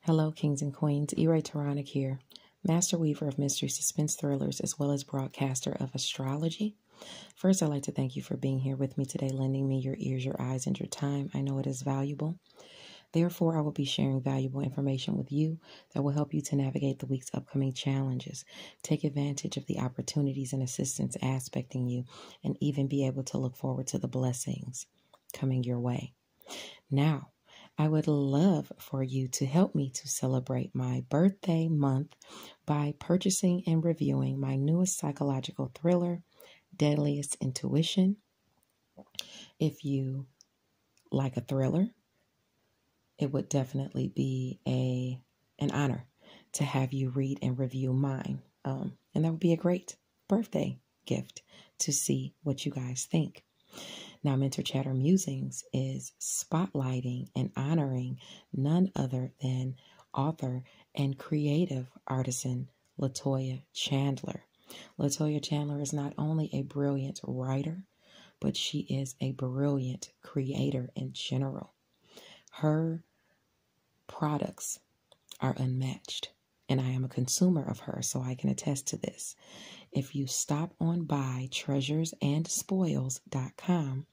Hello, kings and queens. Taronic here, master weaver of mystery suspense thrillers, as well as broadcaster of astrology. First, I'd like to thank you for being here with me today, lending me your ears, your eyes, and your time. I know it is valuable. Therefore, I will be sharing valuable information with you that will help you to navigate the week's upcoming challenges, take advantage of the opportunities and assistance aspecting you, and even be able to look forward to the blessings coming your way. Now, I would love for you to help me to celebrate my birthday month by purchasing and reviewing my newest psychological thriller, Deadliest Intuition. If you like a thriller, it would definitely be an honor to have you read and review mine. And that would be a great birthday gift to see what you guys think. Now, Mentor Chatter Musings is spotlighting and honoring none other than author and creative artisan Latoya Chandler. Latoya Chandler is not only a brilliant writer, but she is a brilliant creator in general. Her products are unmatched, and I am a consumer of her, so I can attest to this. If you stop on by treasuresandspoils.com,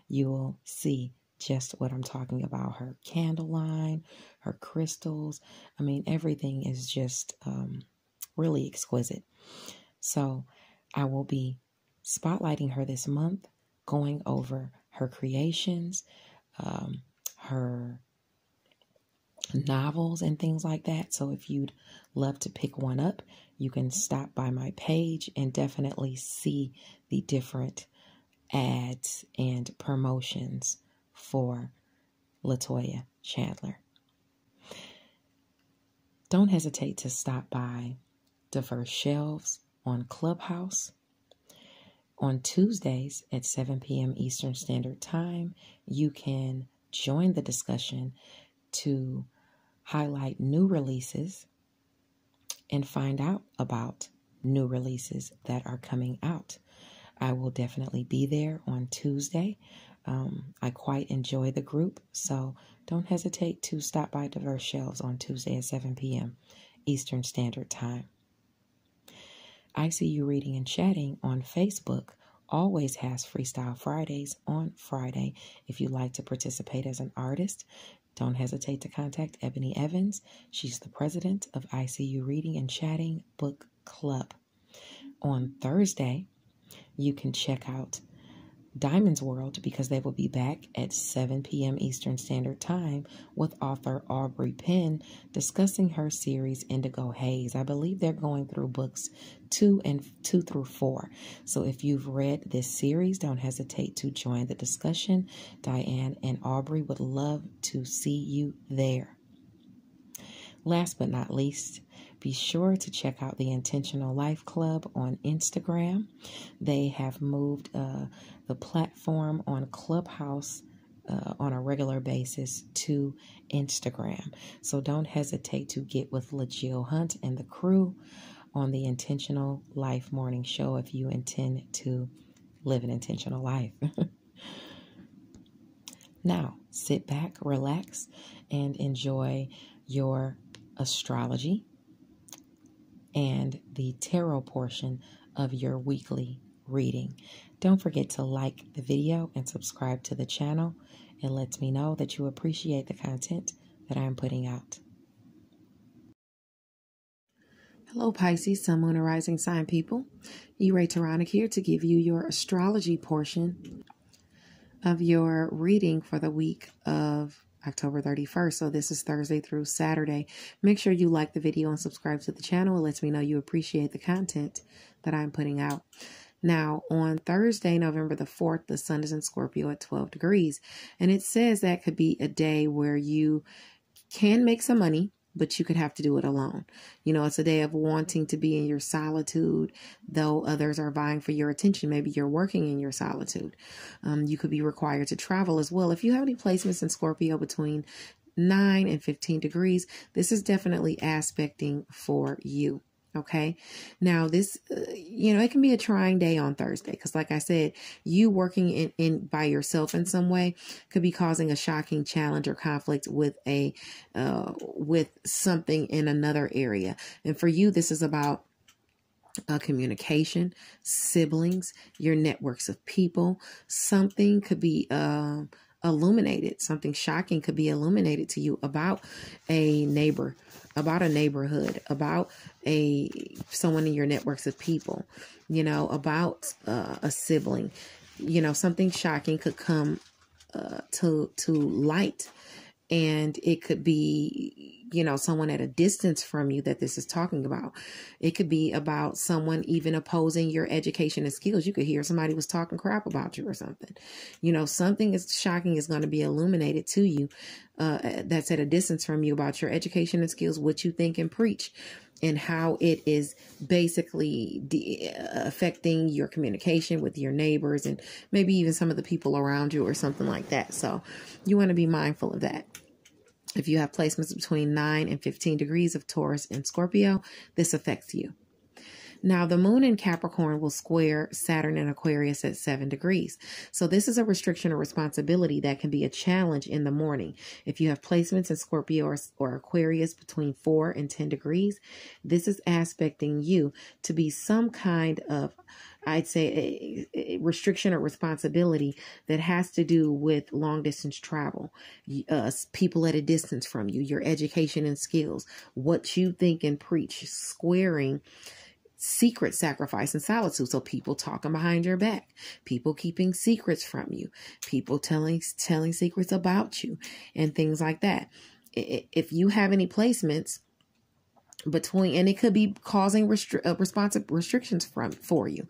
you will see just what I'm talking about. Her candle line, her crystals. I mean, everything is just really exquisite. So I will be spotlighting her this month, going over her creations, her novels and things like that. So if you'd love to pick one up, you can stop by my page and definitely see the different ads and promotions for Latoya Chandler. Don't hesitate to stop by Diverse Shelves on Clubhouse. On Tuesdays at 7 p.m. Eastern Standard Time, you can join the discussion to highlight new releases and find out about new releases that are coming out. I will definitely be there on Tuesday. I quite enjoy the group, so don't hesitate to stop by Diverse Shelves on Tuesday at 7 p.m. Eastern Standard Time. I See You Reading and Chatting on Facebook always has Freestyle Fridays on Friday. If you'd like to participate as an artist, don't hesitate to contact Ebony Evans. She's the president of ICU Reading and Chatting Book Club. On Thursday, you can check out Diamond's World because they will be back at 7 p.m. Eastern Standard Time with author Aubrey Penn discussing her series Indigo Haze. I believe they're going through books 2 through 4. So if you've read this series, don't hesitate to join the discussion. Diane and Aubrey would love to see you there. Last but not least, be sure to check out the Intentional Life Club on Instagram. They have moved the platform on Clubhouse on a regular basis to Instagram. So don't hesitate to get with LaJill Hunt and the crew on the Intentional Life Morning Show if you intend to live an intentional life. Now, sit back, relax, and enjoy your astrology and the tarot portion of your weekly reading. Don't forget to like the video and subscribe to the channel. It lets me know that you appreciate the content that I'm putting out. Hello, Pisces, Sun, Moon, and Rising Sign people. Taronic here to give you your astrology portion of your reading for the week of October 31st. So this is Thursday through Saturday. Make sure you like the video and subscribe to the channel. It lets me know you appreciate the content that I'm putting out. Now, on Thursday, November the 4th, the sun is in Scorpio at 12 degrees. And it says that could be a day where you can make some money, but you could have to do it alone. You know, it's a day of wanting to be in your solitude, though others are vying for your attention. Maybe you're working in your solitude. You could be required to travel as well. If you have any placements in Scorpio between 9 and 15 degrees, this is definitely aspecting for you. Okay. Now this, it can be a trying day on Thursday. Cause like I said, you working in by yourself in some way could be causing a shocking challenge or conflict with with something in another area. And for you, this is about communication, siblings, your networks of people. Something could be illuminated. Something shocking could be illuminated to you about a neighbor, about a neighborhood, about someone in your networks of people, about a sibling. Something shocking could come to light. And it could be, someone at a distance from you that this is talking about. It could be about someone even opposing your education and skills. You could hear somebody was talking crap about you or something. Something is shocking is going to be illuminated to you that's at a distance from you about your education and skills, what you think and preach, and how it is basically affecting your communication with your neighbors and maybe even some of the people around you or something like that. So you want to be mindful of that. If you have placements between 9 and 15 degrees of Taurus and Scorpio, this affects you. Now, the moon in Capricorn will square Saturn in Aquarius at 7 degrees. So this is a restriction or responsibility that can be a challenge in the morning. If you have placements in Scorpio or Aquarius between 4 and 10 degrees, this is aspecting you to be some kind of, I'd say, a restriction or responsibility that has to do with long distance travel, people at a distance from you, your education and skills, what you think and preach, squaring secret sacrifice and solitude. So people talking behind your back, people keeping secrets from you, people telling secrets about you and things like that. If you have any placements between, and it could be causing restrictions for you,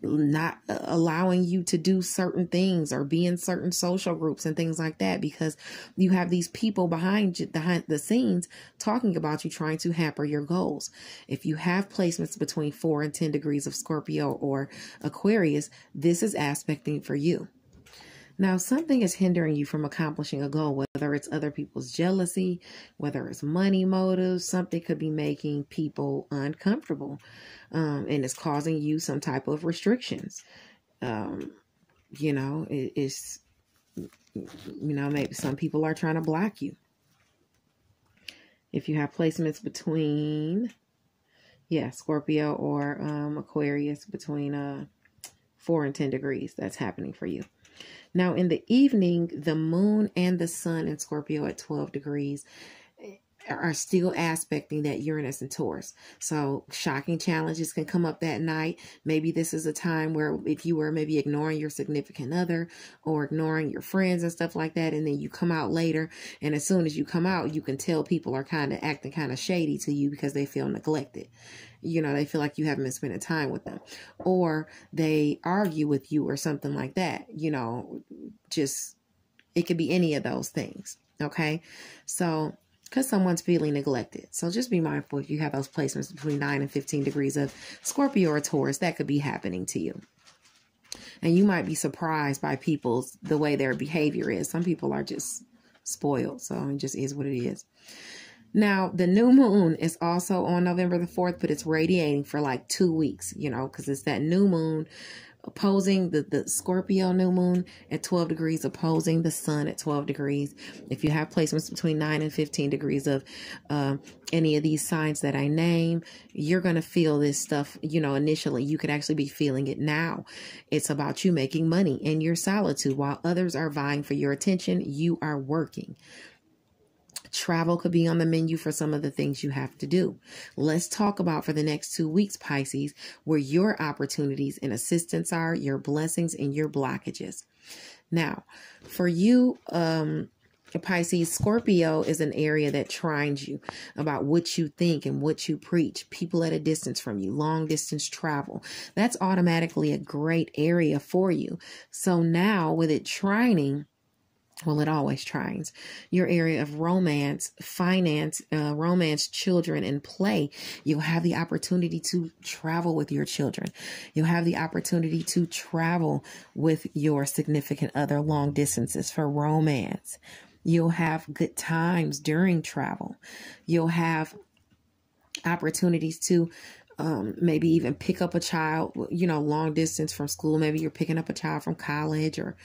not allowing you to do certain things or be in certain social groups and things like that, because you have these people behind the scenes talking about you, trying to hamper your goals. If you have placements between 4 and 10 degrees of Scorpio or Aquarius, this is aspecting for you. Now, something is hindering you from accomplishing a goal, whether it's other people's jealousy, whether it's money motives. Something could be making people uncomfortable, and it's causing you some type of restrictions. It's maybe some people are trying to block you. If you have placements between, Scorpio or Aquarius between 4 and 10 degrees, that's happening for you. Now, in the evening, the moon and the sun in Scorpio at 12 degrees are still aspecting that Uranus and Taurus. So shocking challenges can come up that night. Maybe this is a time where if you were maybe ignoring your significant other or ignoring your friends and stuff like that, and then you come out later, and as soon as you come out, you can tell people are kind of acting kind of shady to you because they feel neglected. They feel like you haven't been spending time with them, or they argue with you or something like that. Just, it could be any of those things. Okay. So, because someone's feeling neglected. So just be mindful if you have those placements between 9 and 15 degrees of Scorpio or Taurus, that could be happening to you. And you might be surprised by the way their behavior is. Some people are just spoiled. So it just is what it is. Now, the new moon is also on November the 4th, but it's radiating for like 2 weeks, because it's that new moon opposing the Scorpio new moon at 12 degrees, opposing the sun at 12 degrees. If you have placements between 9 and 15 degrees of any of these signs that I name, you're going to feel this stuff, initially. You could actually be feeling it now. It's about you making money in your solitude. While others are vying for your attention, you are working. Travel could be on the menu for some of the things you have to do. Let's talk about for the next 2 weeks, Pisces, where your opportunities and assistance are, your blessings and your blockages. Now, for you, Pisces, Scorpio is an area that trines you about what you think and what you preach. People at a distance from you, long distance travel. That's automatically a great area for you. So now with it trining, well, it always trines your area of romance, finance, romance, children, and play. You'll have the opportunity to travel with your children. You'll have the opportunity to travel with your significant other long distances for romance. You'll have good times during travel. You'll have opportunities to maybe even pick up a child, long distance from school. Maybe you're picking up a child from college or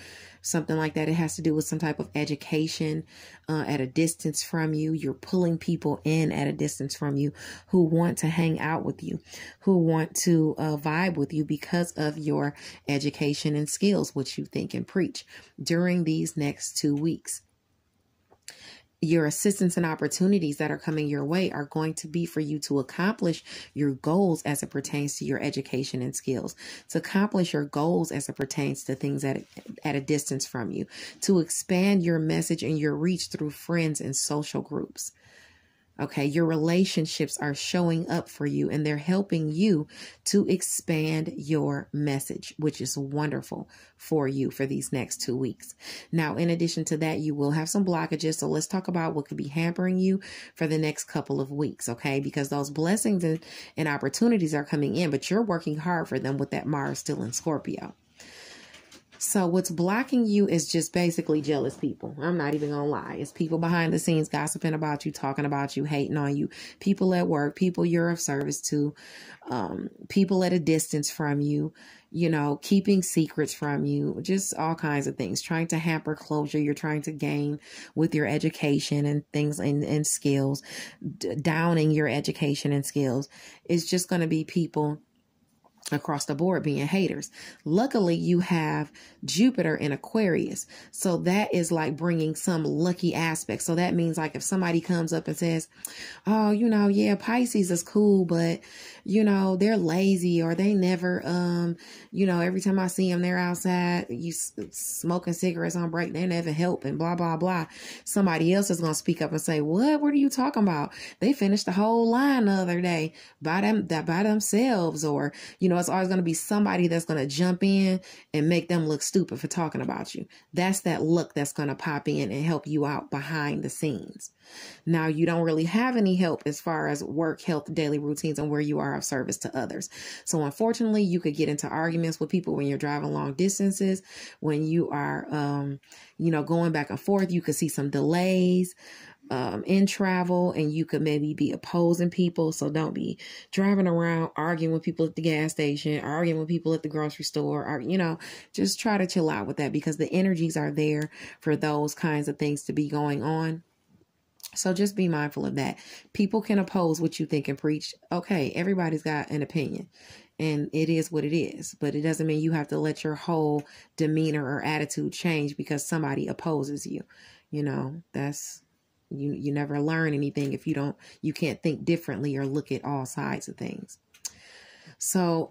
something like that. It has to do with some type of education at a distance from you. You're pulling people in at a distance from you who want to hang out with you, who want to vibe with you because of your education and skills, which you think and preach during these next 2 weeks. Your assistance and opportunities that are coming your way are going to be for you to accomplish your goals as it pertains to your education and skills, to accomplish your goals as it pertains to things at a distance from you, to expand your message and your reach through friends and social groups. Okay, your relationships are showing up for you and they're helping you to expand your message, which is wonderful for you for these next 2 weeks. Now, in addition to that, you will have some blockages. So let's talk about what could be hampering you for the next couple of weeks. Okay, because those blessings and opportunities are coming in, but you're working hard for them with that Mars still in Scorpio. So what's blocking you is just basically jealous people. I'm not even going to lie. It's people behind the scenes gossiping about you, talking about you, hating on you, people at work, people you're of service to, people at a distance from you, keeping secrets from you, just all kinds of things, trying to hamper closure you're trying to gain with your education and things and skills, downing your education and skills. It's just going to be people across the board being haters. Luckily, you have Jupiter in Aquarius. So that is like bringing some lucky aspect. So that means like if somebody comes up and says, oh, yeah, Pisces is cool, but they're lazy or they never, every time I see them, they're outside, smoking cigarettes on break. They never help and blah, blah, blah. Somebody else is going to speak up and say, what are you talking about? They finished the whole line the other day by themselves. Or, it's always going to be somebody that's going to jump in and make them look stupid for talking about you. That's that look that's going to pop in and help you out behind the scenes. Now, you don't really have any help as far as work, health, daily routines, and where you are of service to others. So unfortunately, you could get into arguments with people when you're driving long distances, when you are, going back and forth. You could see some delays in travel, and you could maybe be opposing people. So don't be driving around arguing with people at the gas station, arguing with people at the grocery store, or, just try to chill out with that, because the energies are there for those kinds of things to be going on. So just be mindful of that. People can oppose what you think and preach. Okay, everybody's got an opinion and it is what it is, but it doesn't mean you have to let your whole demeanor or attitude change because somebody opposes you. That's you never learn anything if you can't think differently or look at all sides of things. So,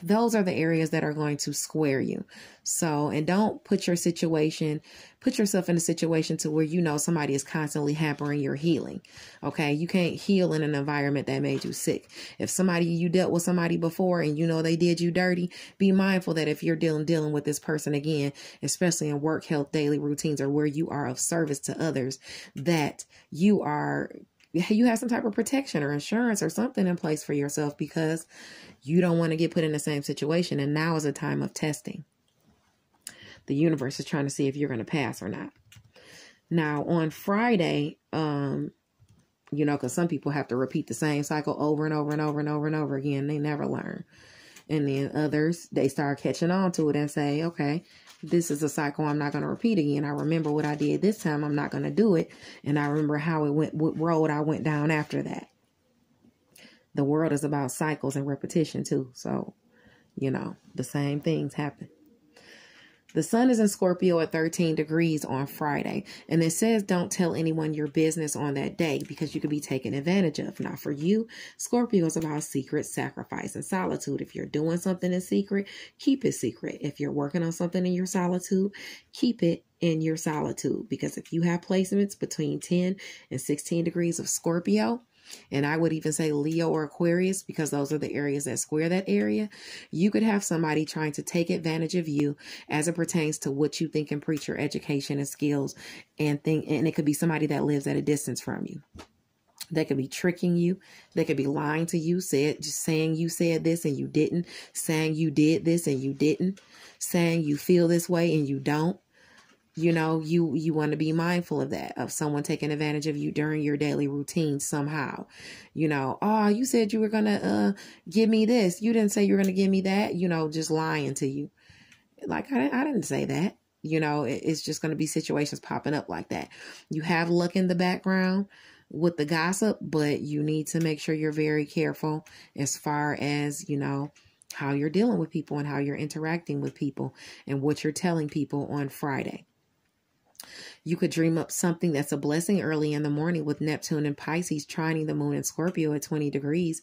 those are the areas that are going to square you. So, and don't put yourself in a situation to where, somebody is constantly hampering your healing. Okay. You can't heal in an environment that made you sick. If you dealt with somebody before and they did you dirty, be mindful that if you're dealing with this person again, especially in work, health, daily routines, or where you are of service to others, that you have some type of protection or insurance or something in place for yourself, because you don't want to get put in the same situation. And now is a time of testing. The universe is trying to see if you're going to pass or not. Now on Friday, because some people have to repeat the same cycle over and over and over and over and over again. They never learn. And then others, they start catching on to it and say, okay, this is a cycle I'm not going to repeat again. I remember what I did this time. I'm not going to do it. And I remember how it went, what road I went down after that. The world is about cycles and repetition too. So, the same things happen. The sun is in Scorpio at 13 degrees on Friday. And it says don't tell anyone your business on that day because you could be taken advantage of. Now for you, Scorpio is about secret, sacrifice, and solitude. If you're doing something in secret, keep it secret. If you're working on something in your solitude, keep it in your solitude. Because if you have placements between 10 and 16 degrees of Scorpio, and I would even say Leo or Aquarius, because those are the areas that square that area, you could have somebody trying to take advantage of you as it pertains to what you think and preach your education and skills and it could be somebody that lives at a distance from you. They could be tricking you. They could be lying to you, just saying you said this and you didn't, saying you did this and you didn't, saying you feel this way and you don't. You know, you want to be mindful of that, of someone taking advantage of you during your daily routine somehow. You know, oh, you said you were going to give me this. You didn't say you were going to give me that, you know, just lying to you. Like, I didn't say that. You know, it's just going to be situations popping up like that. You have luck in the background with the gossip, but you need to make sure you're very careful as far as, you know, how you're dealing with people and how you're interacting with people and what you're telling people on Friday. You could dream up something that's a blessing early in the morning with Neptune and Pisces trining the moon in Scorpio at 20 degrees.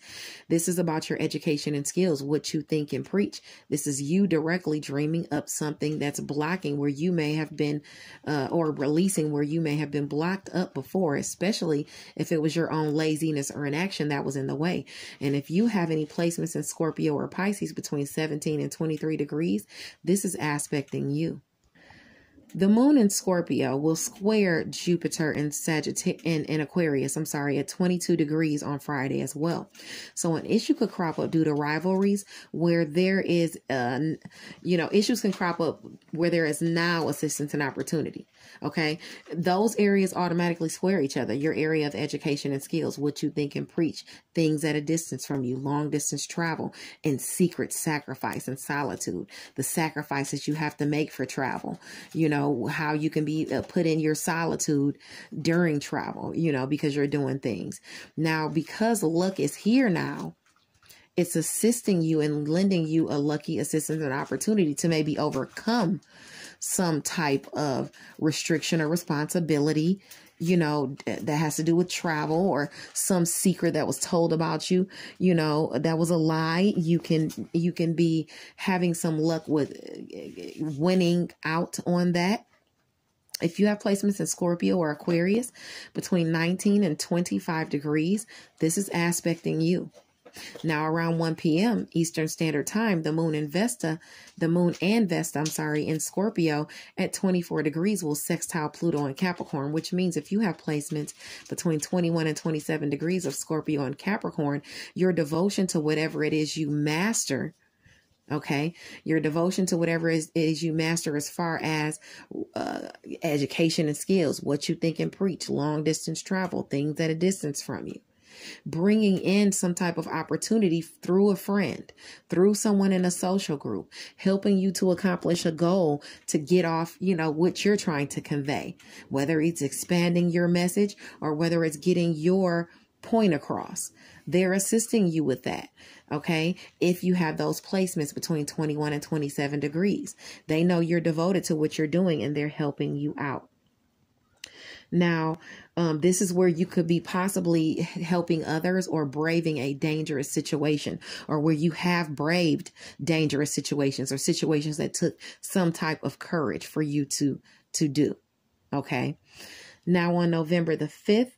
This is about your education and skills, what you think and preach. This is you directly dreaming up something that's blocking where you may have been, or releasing where you may have been blocked up before, especially if it was your own laziness or inaction that was in the way. And if you have any placements in Scorpio or Pisces between 17 and 23 degrees, this is aspecting you. The moon in Scorpio will square Jupiter in in Aquarius, at 22 degrees on Friday as well. So an issue could crop up due to rivalries where there is, issues can crop up where there is now assistance and opportunity. Okay. Those areas automatically square each other. Your area of education and skills, what you think and preach, things at a distance from you, long distance travel, and secret sacrifice and solitude, the sacrifices you have to make for travel, you know, how you can be put in your solitude during travel, you know, because you're doing things. Now, because luck is here now, it's assisting you and lending you a lucky assistance and opportunity to maybe overcome some type of restriction or responsibility, you know, that has to do with travel or some secret that was told about you, you know, that was a lie. You can be having some luck with winning out on that. If you have placements in Scorpio or Aquarius between 19 and 25 degrees, this is aspecting you. Now around 1 p.m. Eastern Standard Time, the moon and Vesta in Scorpio at 24 degrees will sextile Pluto in Capricorn, which means if you have placements between 21 and 27 degrees of Scorpio and Capricorn, your devotion to whatever it is you master, okay, your devotion to whatever it is you master as far as education and skills, what you think and preach, long distance travel, things at a distance from you, bringing in some type of opportunity through a friend, through someone in a social group, helping you to accomplish a goal to get off, you know, what you're trying to convey, whether it's expanding your message or whether it's getting your point across. They're assisting you with that. Okay. If you have those placements between 21 and 27 degrees, they know you're devoted to what you're doing and they're helping you out. Now, this is where you could be possibly helping others or braving a dangerous situation, or where you have braved dangerous situations or situations that took some type of courage for you to do. Okay. Now on November the 5th,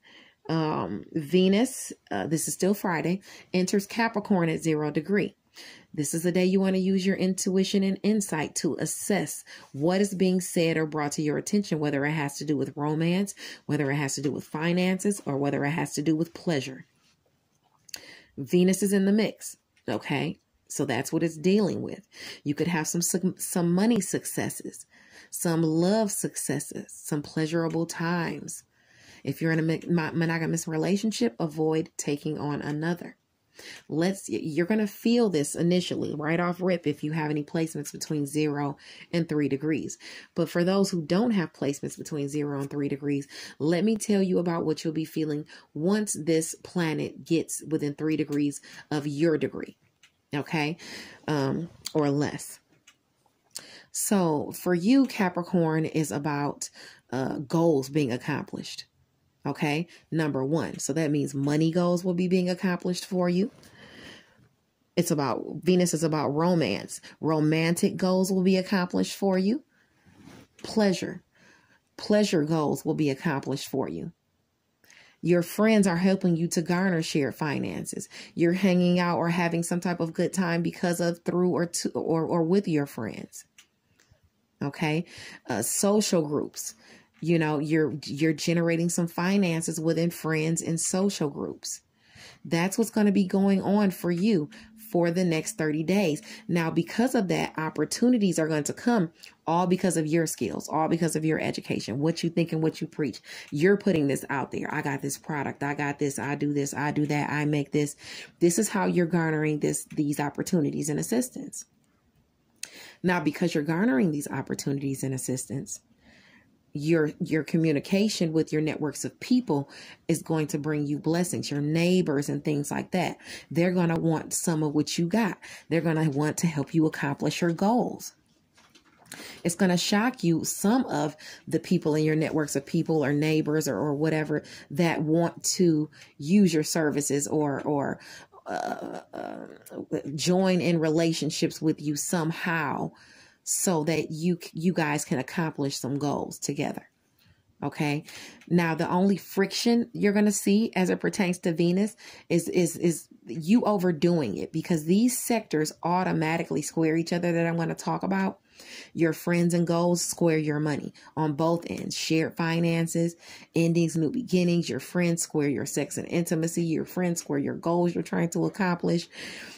Venus, this is still Friday, enters Capricorn at 0 degree. This is a day you want to use your intuition and insight to assess what is being said or brought to your attention, whether it has to do with romance, whether it has to do with finances, or whether it has to do with pleasure. Venus is in the mix. Okay. So that's what it's dealing with. You could have some money successes, some love successes, some pleasurable times. If you're in a monogamous relationship, avoid taking on another. You're going to feel this initially right off rip if you have any placements between 0 and 3 degrees. But for those who don't have placements between 0 and 3 degrees, let me tell you about what you'll be feeling once this planet gets within 3 degrees of your degree. Okay. Or less. So for you, Capricorn is about goals being accomplished. Okay. Number 1. So that means money goals will be being accomplished for you. Venus is about romance. Romantic goals will be accomplished for you. Pleasure goals will be accomplished for you. Your friends are helping you to garner shared finances. You're hanging out or having some type of good time because of, through, or to, or with your friends. Okay. Social groups. You know, you're generating some finances within friends and social groups. That's what's going to be going on for you for the next 30 days. Now, because of that, opportunities are going to come, all because of your skills, all because of your education, what you think and what you preach. You're putting this out there. I got this product. I got this. I do this. I do that. I make this. This is how you're garnering these opportunities and assistance. Now, because you're garnering these opportunities and assistance, your communication with your networks of people is going to bring you blessings, your neighbors and things like that. They're going to want some of what you got. They're going to want to help you accomplish your goals. It's going to shock you, some of the people in your networks of people or neighbors or whatever that want to use your services or join in relationships with you somehow, so that you guys can accomplish some goals together. Okay. Now, the only friction you're going to see as it pertains to Venus is you overdoing it, because these sectors automatically square each other that I'm going to talk about. Your friends and goals square your money on both ends. Shared finances, endings, new beginnings. Your friends square your sex and intimacy. Your friends square your goals you're trying to accomplish.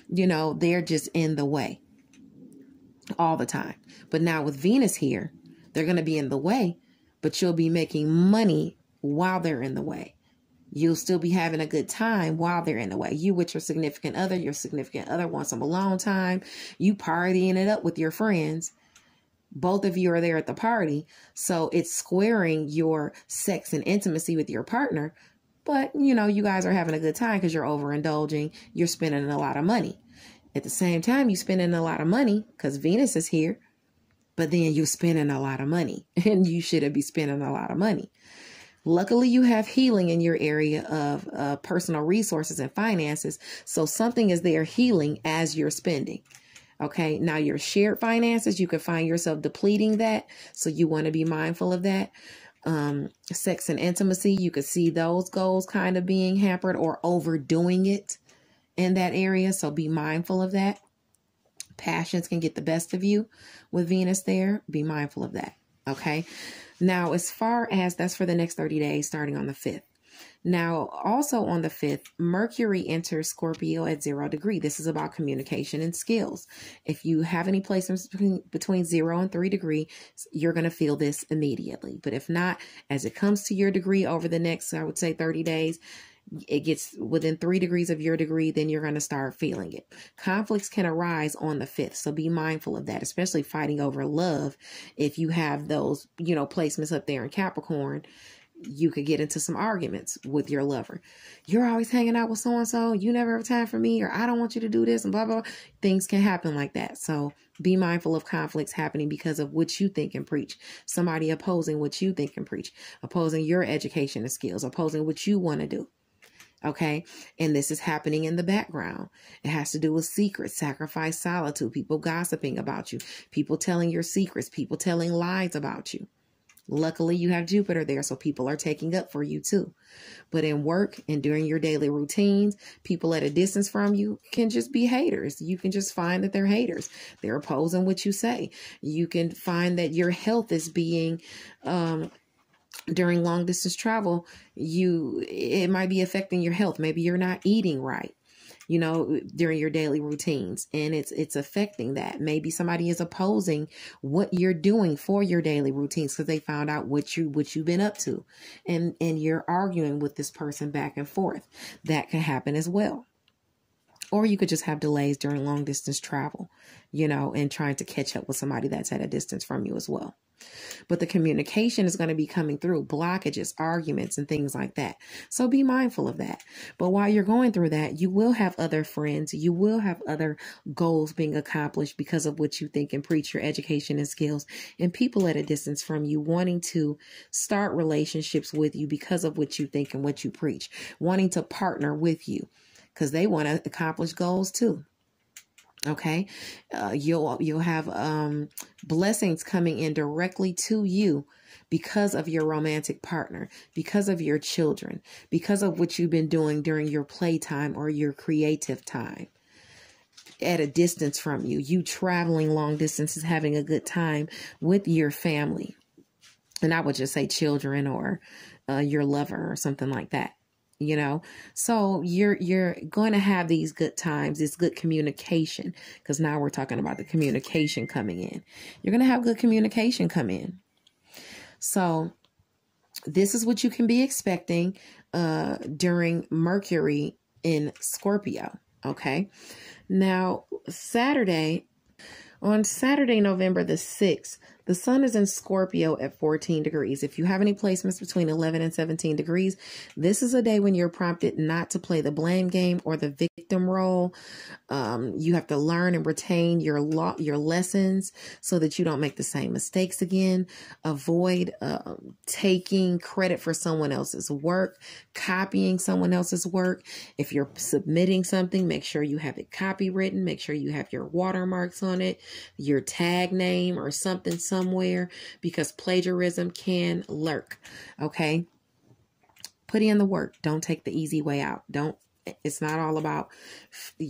You know, they're just in the way all the time. But now with Venus here, they're going to be in the way, but you'll be making money while they're in the way. You'll still be having a good time while they're in the way. You with your significant other wants some alone time. You partying it up with your friends. Both of you are there at the party. So it's squaring your sex and intimacy with your partner. But, you know, you guys are having a good time because you're overindulging. You're spending a lot of money. At the same time, you're spending a lot of money because Venus is here, but then you're spending a lot of money, and you shouldn't be spending a lot of money. Luckily, you have healing in your area of personal resources and finances. So something is there healing as you're spending. Okay. Now your shared finances, you could find yourself depleting that. So you want to be mindful of that. Sex and intimacy, you could see those goals kind of being hampered or overdoing it in that area. So be mindful of that. Passions can get the best of you with Venus there. Be mindful of that. Okay. Now, as far as that's for the next 30 days, starting on the 5th. Now, also on the 5th, Mercury enters Scorpio at 0 degrees. This is about communication and skills. If you have any placements between 0 and 3 degrees, you're going to feel this immediately. But if not, as it comes to your degree over the next, I would say 30 days, it gets within 3 degrees of your degree, then you're going to start feeling it. Conflicts can arise on the 5th. So be mindful of that, especially fighting over love. If you have those, you know, placements up there in Capricorn, you could get into some arguments with your lover. You're always hanging out with so-and-so. You never have time for me, or I don't want you to do this, and blah, blah, blah. Things can happen like that. So be mindful of conflicts happening because of what you think and preach. Somebody opposing what you think and preach, opposing your education and skills, opposing what you want to do. Okay. And this is happening in the background. It has to do with secrets, sacrifice, solitude, people gossiping about you, people telling your secrets, people telling lies about you. Luckily, you have Jupiter there, so people are taking up for you too. But in work and during your daily routines, people at a distance from you can just be haters. You can just find that they're haters. They're opposing what you say. You can find that your health is being, during long distance travel, it might be affecting your health. Maybe you're not eating right, you know, during your daily routines, and it's affecting that. Maybe somebody is opposing what you're doing for your daily routines because they found out what you've been up to, and you're arguing with this person back and forth. That can happen as well. Or you could just have delays during long distance travel, you know, and trying to catch up with somebody that's at a distance from you as well. But the communication is going to be coming through blockages, arguments, and things like that. So be mindful of that. But while you're going through that, you will have other friends. You will have other goals being accomplished because of what you think and preach, your education and skills, and people at a distance from you wanting to start relationships with you because of what you think and what you preach, wanting to partner with you because they want to accomplish goals too. Okay. You'll have blessings coming in directly to you because of your romantic partner, because of your children, because of what you've been doing during your playtime or your creative time at a distance from you. You traveling long distances, having a good time with your family. And I would just say children or your lover or something like that. you know. So you're going to have these good times, this good communication, because now we're talking about the communication coming in. You're going to have good communication come in. So this is what you can be expecting during Mercury in Scorpio. Okay. Now, on Saturday, November the 6th, the sun is in Scorpio at 14 degrees. If you have any placements between 11 and 17 degrees, this is a day when you're prompted not to play the blame game or the victim role. You have to learn and retain your lessons so that you don't make the same mistakes again. Avoid taking credit for someone else's work, copying someone else's work. If you're submitting something, make sure you have it copywritten. Make sure you have your watermarks on it, your tag name or something somewhere, because plagiarism can lurk. Okay. Put in the work. Don't take the easy way out. It's not all about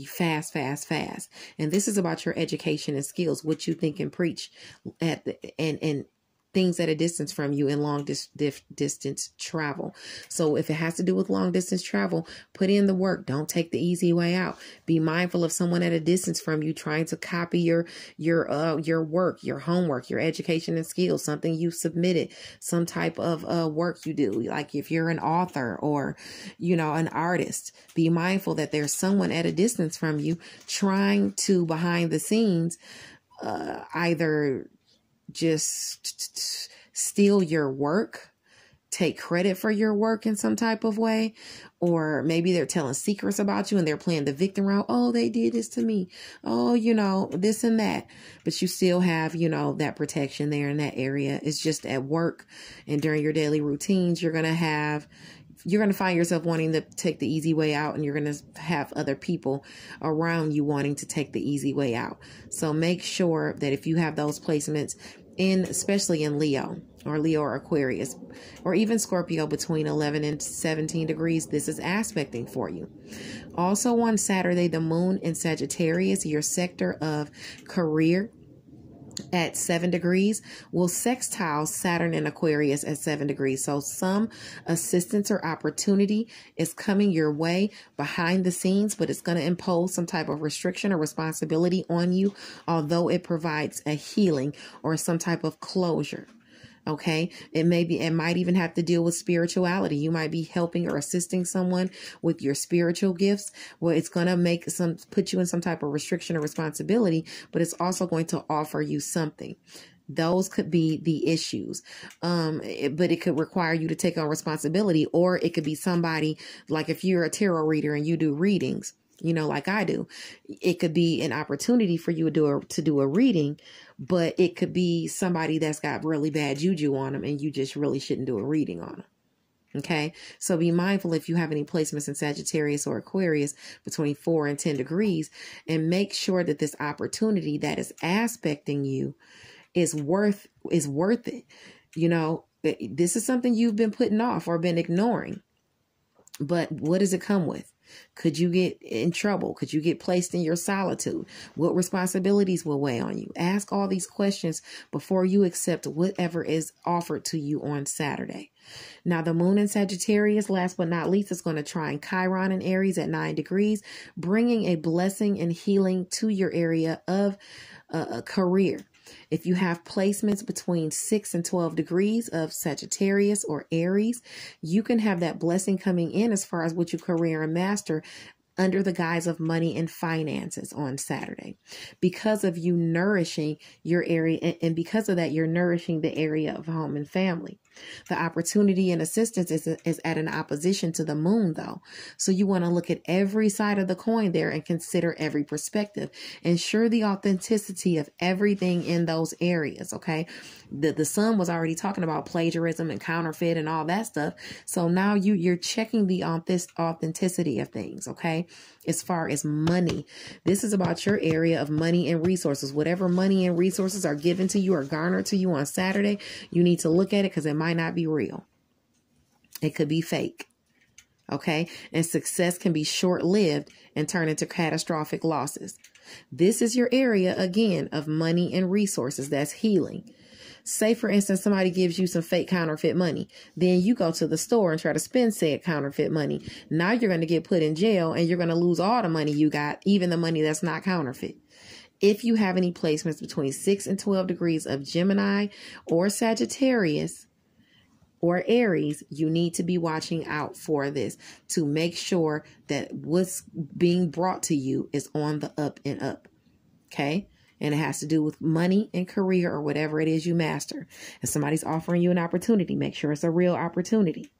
fast. And this is about your education and skills, what you think and preach and things at a distance from you in long distance travel. So if it has to do with long distance travel, put in the work. Don't take the easy way out. Be mindful of someone at a distance from you trying to copy your work, your homework, your education and skills, something you submitted, some type of work you do. Like if you're an author or, an artist, be mindful that there's someone at a distance from you trying to, behind the scenes, either just steal your work, take credit for your work in some type of way, or maybe they're telling secrets about you and they're playing the victim role. Oh, they did this to me. Oh, this and that. But you still have, that protection there in that area. It's just at work and during your daily routines, you're going to find yourself wanting to take the easy way out, and you're going to have other people around you wanting to take the easy way out. So make sure that if you have those placements especially in Leo or Aquarius, or even Scorpio between 11 and 17 degrees, this is aspecting for you. Also on Saturday, the moon in Sagittarius, your sector of career, at 7 degrees will sextile Saturn in Aquarius at 7 degrees. So some assistance or opportunity is coming your way behind the scenes, but it's going to impose some type of restriction or responsibility on you, although it provides a healing or some type of closure. Okay. It might even have to deal with spirituality. You might be helping or assisting someone with your spiritual gifts. Well, it's going to put you in some type of restriction or responsibility, but it's also going to offer you something. Those could be the issues. But it could require you to take on responsibility, or it could be somebody, like if you're a tarot reader and you do readings, like I do, it could be an opportunity for you to do a reading, but it could be somebody that's got really bad juju on them and you just really shouldn't do a reading on them. Okay. So be mindful if you have any placements in Sagittarius or Aquarius between 4 and 10 degrees, and make sure that this opportunity that is aspecting you is worth it. This is something you've been putting off or been ignoring, but what does it come with? Could you get in trouble? Could you get placed in your solitude? What responsibilities will weigh on you? Ask all these questions before you accept whatever is offered to you on Saturday. Now, the moon in Sagittarius, last but not least, is going to trine Chiron in Aries at 9 degrees, bringing a blessing and healing to your area of a career. If you have placements between 6 and 12 degrees of Sagittarius or Aries, you can have that blessing coming in as far as what you career and master under the guise of money and finances on Saturday. Because of you nourishing your area, and because of that, you're nourishing the area of home and family. The opportunity and assistance is at an opposition to the moon, though. So you want to look at every side of the coin there and consider every perspective. Ensure the authenticity of everything in those areas, okay? The sun was already talking about plagiarism and counterfeit and all that stuff. So now you're checking the authenticity of things, okay? As far as money, this is about your area of money and resources. Whatever money and resources are given to you or garnered to you on Saturday, you need to look at it because it might not be real. It could be fake. Okay. And success can be short-lived and turn into catastrophic losses. This is your area, again, of money and resources. That's healing. Say, for instance, somebody gives you some fake counterfeit money. Then you go to the store and try to spend said counterfeit money. Now you're going to get put in jail and you're going to lose all the money you got, even the money that's not counterfeit. If you have any placements between 6 and 12 degrees of Gemini or Sagittarius or Aries, you need to be watching out for this to make sure that what's being brought to you is on the up and up. Okay? And it has to do with money and career or whatever it is you master. If somebody's offering you an opportunity, make sure it's a real opportunity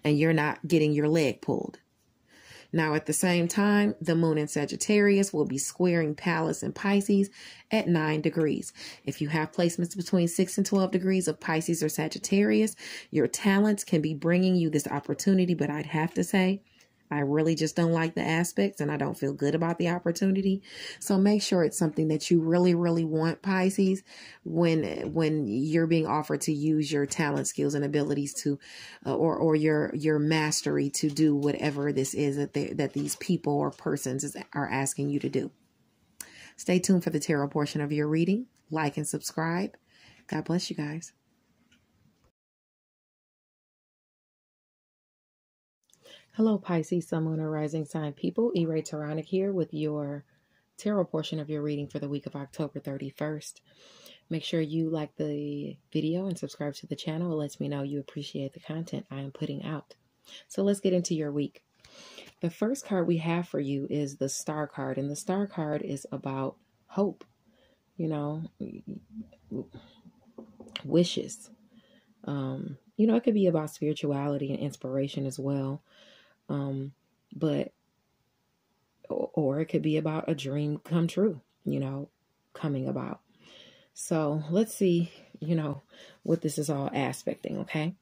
and you're not getting your leg pulled. Now, at the same time, the moon in Sagittarius will be squaring Pallas and Pisces at 9 degrees. If you have placements between 6 and 12 degrees of Pisces or Sagittarius, your talents can be bringing you this opportunity. But I'd have to say, I really just don't like the aspects and I don't feel good about the opportunity. So make sure it's something that you really, really want, Pisces, when you're being offered to use your talent, skills, and abilities to, or your mastery to do whatever this is that these people or persons are asking you to do. Stay tuned for the tarot portion of your reading. Like and subscribe. God bless you guys. Hello, Pisces, Sun, Moon, or Rising Sign people. E-Ray Taronic here with your tarot portion of your reading for the week of October 31st. Make sure you like the video and subscribe to the channel. It lets me know you appreciate the content I am putting out. So let's get into your week. The first card we have for you is the Star card, and the Star card is about hope, wishes. It could be about spirituality and inspiration as well. Or it could be about a dream come true, coming about. So let's see, what this is all aspecting. Okay.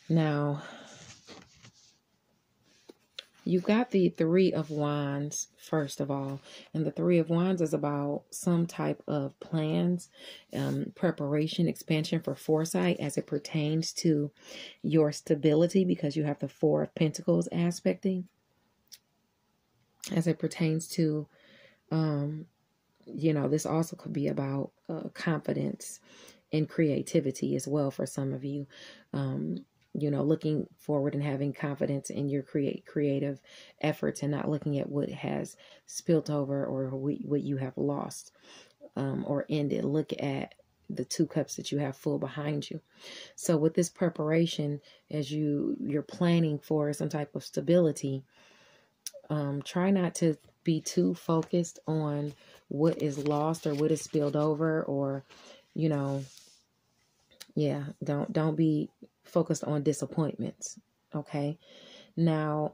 Now you've got the Three of Wands, first of all, and the Three of Wands is about some type of plans, preparation, expansion for foresight as it pertains to your stability, because you have the Four of Pentacles aspecting as it pertains to, this also could be about confidence and creativity as well for some of you. Looking forward and having confidence in your creative efforts and not looking at what has spilt over or what you have lost or ended. Look at the 2 cups that you have full behind you. So with this preparation, as you're planning for some type of stability, try not to be too focused on what is lost or what is spilled over, or, don't be focused on disappointments. Okay. Now,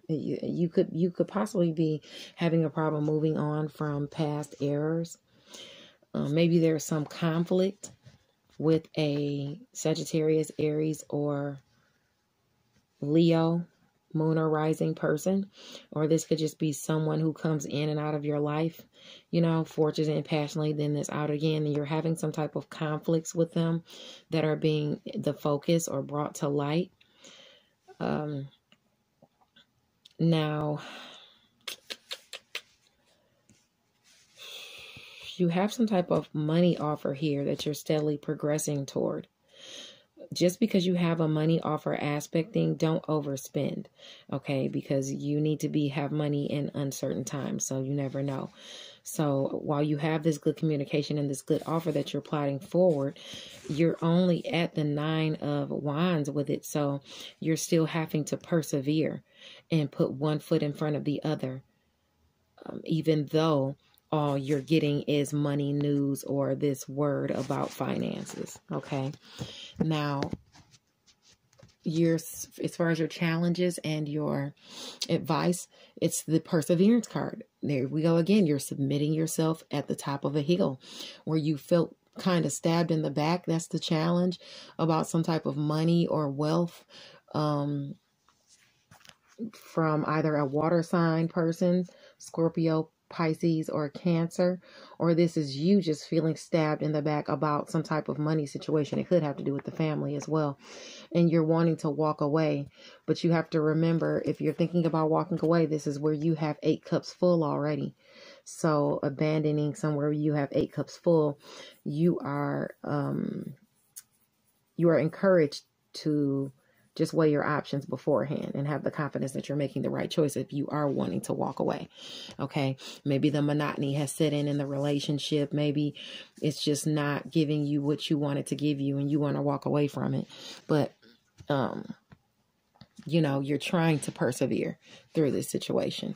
you could possibly be having a problem moving on from past errors. Maybe there's some conflict with a Sagittarius, Aries, or Leo, Moon or Rising person, or this could just be someone who comes in and out of your life, forges in passionately, then is out again, and you're having some type of conflicts with them that are being the focus or brought to light. Now, you have some type of money offer here that you're steadily progressing toward. Just because you have a money offer aspecting, don't overspend, okay? Because you need to have money in uncertain times, so you never know. So while you have this good communication and this good offer that you're plotting forward, you're only at the 9 of Wands with it. So you're still having to persevere and put one foot in front of the other, even though all you're getting is money news or this word about finances. Okay. Now, as far as your challenges and your advice, it's the Perseverance card. There we go again. You're submitting yourself at the top of a hill where you felt kind of stabbed in the back. That's the challenge about some type of money or wealth from either a water sign person, Scorpio, Pisces, or Cancer, or this is you just feeling stabbed in the back about some type of money situation. It could have to do with the family as well. And you're wanting to walk away, but you have to remember, if you're thinking about walking away, this is where you have 8 cups full already. So abandoning somewhere you have 8 cups full, you are encouraged to just weigh your options beforehand and have the confidence that you're making the right choice if you are wanting to walk away. Okay. Maybe the monotony has set in the relationship. Maybe it's just not giving you what you want it to give you and you want to walk away from it. But, you know, you're trying to persevere through this situation.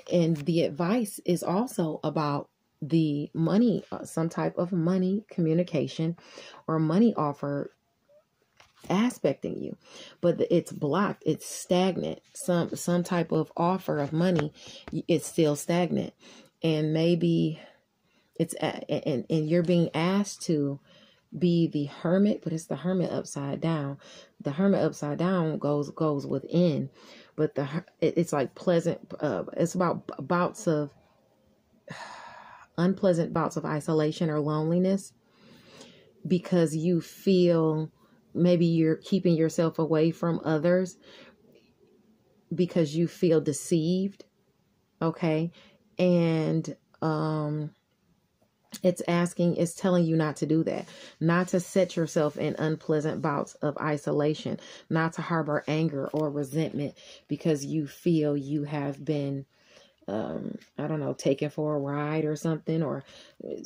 And the advice is also about the money, some type of money communication or money offer aspecting you, but it's blocked, it's stagnant. Some type of offer of money, it's still stagnant, and maybe it's and you're being asked to be the hermit, but it's the hermit upside down. The hermit upside down goes within, but it's like pleasant. It's about bouts of unpleasant bouts of isolation or loneliness because you feel. Maybe you're keeping yourself away from others because you feel deceived. Okay. And it's telling you not to do that, not to set yourself in unpleasant bouts of isolation, not to harbor anger or resentment because you feel you have been I don't know, taken for a ride or something, or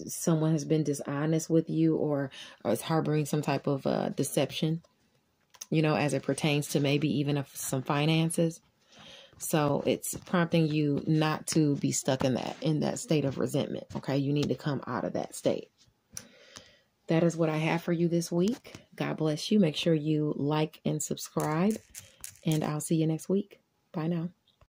someone has been dishonest with you, or is harboring some type of deception, you know, as it pertains to maybe even some finances. So it's prompting you not to be stuck in that state of resentment. Okay. You need to come out of that state. That is what I have for you this week. God bless you. Make sure you like and subscribe, and I'll see you next week. Bye now.